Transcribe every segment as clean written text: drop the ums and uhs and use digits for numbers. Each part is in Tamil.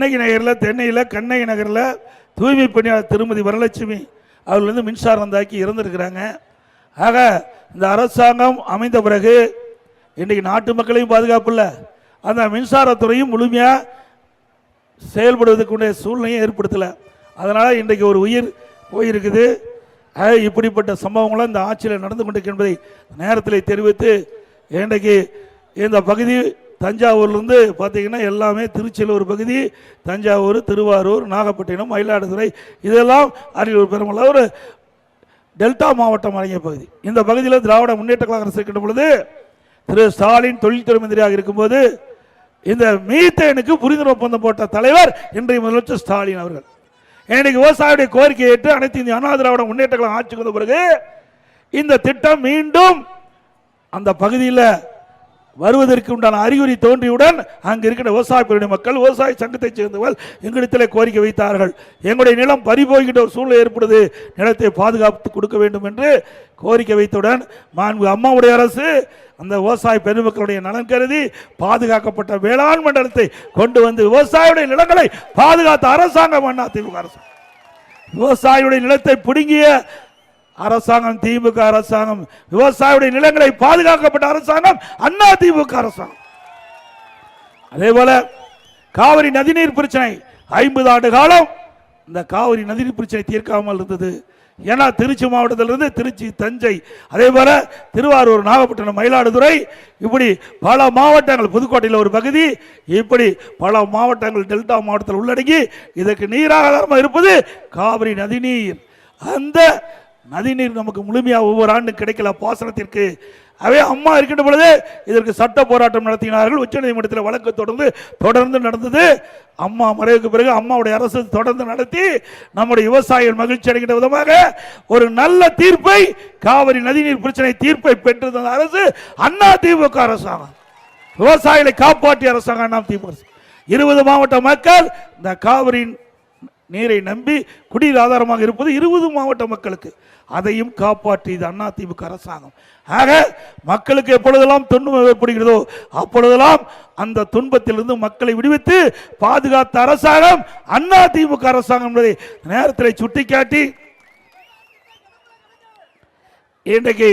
கண்ணகி நகரில், தென்னையில் கண்ணகி நகரில் தூய்மை பணியாளர் திருமதி வரலட்சுமி அவர்கள் வந்து மின்சாரம் தாக்கி இறந்துருக்கிறாங்க. ஆக இந்த அரசாங்கம் அமைந்த பிறகு இன்றைக்கு நாட்டு மக்களையும் பாதுகாப்பு இல்லை, அந்த மின்சாரத்துறையும் முழுமையாக செயல்படுவதற்குடைய சூழ்நிலையும் ஏற்படுத்தலை. அதனால் இன்றைக்கு ஒரு உயிர் போயிருக்குது. இப்படிப்பட்ட சம்பவங்களும் இந்த ஆட்சியில் நடந்து கொண்டிருக்கு என்பதை நேரத்தில் தெரிவித்து, இன்றைக்கு இந்த பகுதி தஞ்சாவூர்லேருந்து பார்த்தீங்கன்னா எல்லாமே திருச்சியில் ஒரு பகுதி, தஞ்சாவூர், திருவாரூர், நாகப்பட்டினம், மயிலாடுதுறை, இதெல்லாம் அரியலூர், பெருமளவு ஒரு டெல்டா மாவட்டம் அடங்கிய பகுதி. இந்த பகுதியில் திராவிட முன்னேற்ற கழக அரசு இருக்கின்ற பொழுது திரு ஸ்டாலின் தொழில்துறை மந்திரியாக இருக்கும்போது இந்த மீத்தேனுக்கு புரிந்துணர்வு ஒப்பந்தம் போட்ட தலைவர் இன்றைய முதலமைச்சர் ஸ்டாலின் அவர்கள். இன்னைக்கு விவசாயியுடைய கோரிக்கையை ஏற்று அனைத்து இந்திய அண்ணா திராவிட முன்னேற்ற கழகம் ஆட்சிக்கு வந்த பிறகு இந்த திட்டம் மீண்டும் அந்த பகுதியில் வருவதற்கு உண்டான அறிகுறி தோன்றியுடன் அங்கு இருக்கிற விவசாய மக்கள், விவசாய சங்கத்தைச் சேர்ந்தவர்கள் எங்களிடத்தில் கோரிக்கை வைத்தார்கள். எங்களுடைய நிலம் பறிபோய்கின்ற ஒரு சூழ்நிலை ஏற்படுது, நிலத்தை பாதுகாத்து கொடுக்க வேண்டும் என்று கோரிக்கை வைத்தவுடன் மாண்பு அம்மாவுடைய அரசு அந்த விவசாய பெருமக்களுடைய நலன் கருதி பாதுகாக்கப்பட்ட வேளாண் மண்டலத்தை கொண்டு வந்து விவசாயியுடைய நிலங்களை பாதுகாத்த அரசாங்கம் அதிமுக அரசாங்கம். விவசாயியுடைய நிலத்தை பிடுங்கிய அரசாங்கம் திமுக அரசாங்கம், விவசாயியுடைய நிலங்களை பாதுகாக்கப்பட்ட அரசாங்கம் அதிமுக அரசாங்கம். அதே போல காவிரி நதிநீர் பிரச்சனை 50 ஆண்டு காலம் இந்த காவிரி நதிநீர் பிரச்சனை தீர்க்காமல் இருந்தது. ஏன்னா திருச்சி மாவட்டத்திலிருந்து திருச்சி, தஞ்சை, அதே போல திருவாரூர், நாகப்பட்டினம், மயிலாடுதுறை, இப்படி பல மாவட்டங்கள், புதுக்கோட்டையில் ஒரு பகுதி, இப்படி பல மாவட்டங்கள் டெல்டா மாவட்டத்தில் உள்ளடங்கி இதற்கு நீராதாரமாக இருப்பது காவிரி நதிநீர். அந்த நதிநீர் நமக்கு முழுமையாக ஒவ்வொரு ஆண்டும் கிடைக்கல பாசனத்திற்கு. அவை அம்மா இருக்கின்ற பொழுது இதற்கு சட்ட போராட்டம் நடத்தினார்கள். உச்சநீதிமன்றத்தில் வழக்கு தொடர்ந்து நடந்தது. அம்மா மறைவுக்கு பிறகு அம்மாவுடைய அரசு தொடர்ந்து நடத்தி நம்முடைய விவசாயிகள் மகிழ்ச்சி அடைகின்ற விதமாக ஒரு நல்ல தீர்ப்பை, காவிரி நதிநீர் பிரச்சனை தீர்ப்பை பெற்றிருந்த அரசு அதிமுக அரசாங்கம். விவசாயிகளை காப்பாற்றிய அரசாங்கம் அதிமுக. 20 மாவட்ட மக்கள் இந்த காவிரி நீரை நம்பி குடிநீர் ஆதாரமாக இருப்பது 20 மாவட்ட மக்களுக்கு, அதையும் காப்பாற்றியது அதிமுக அரசாங்கம். ஆக மக்களுக்கு எப்பொழுதெல்லாம் துன்பம் ஏற்படுகிறதோ அப்பொழுதெல்லாம் அந்த துன்பத்திலிருந்து மக்களை விடுவித்து பாதுகாத்த அரசாங்கம் அதிமுக அரசாங்கம் என்பதை நேரத்தில் சுட்டிக்காட்டி, இன்றைக்கு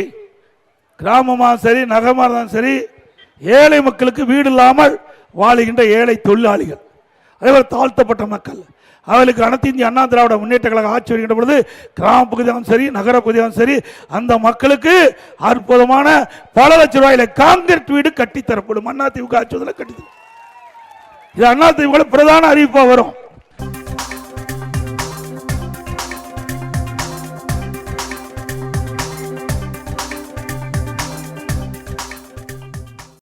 கிராமமாக சரி நகரமாக இருந்தாலும் சரி ஏழை மக்களுக்கு வீடு இல்லாமல் வாழுகின்ற ஏழை தொழிலாளிகள், அதேபோல் தாழ்த்தப்பட்ட மக்கள், அவர்களுக்கு அனைத்து இந்திய அண்ணா திராவிட முன்னேற்ற கழக ஆட்சி வருகின்ற பொழுது கிராம பகுதியாகவும் சரி நகர பகுதியாகவும் சரி அந்த மக்களுக்கு அற்புதமான பல லட்சம் ரூபாயில கான்கிரீட் வீடு கட்டித்தரப்படும். அதிமுக ஆட்சி கட்டித்தரும். இது அதிமுக பிரதான அறிவிப்பாக வரும்.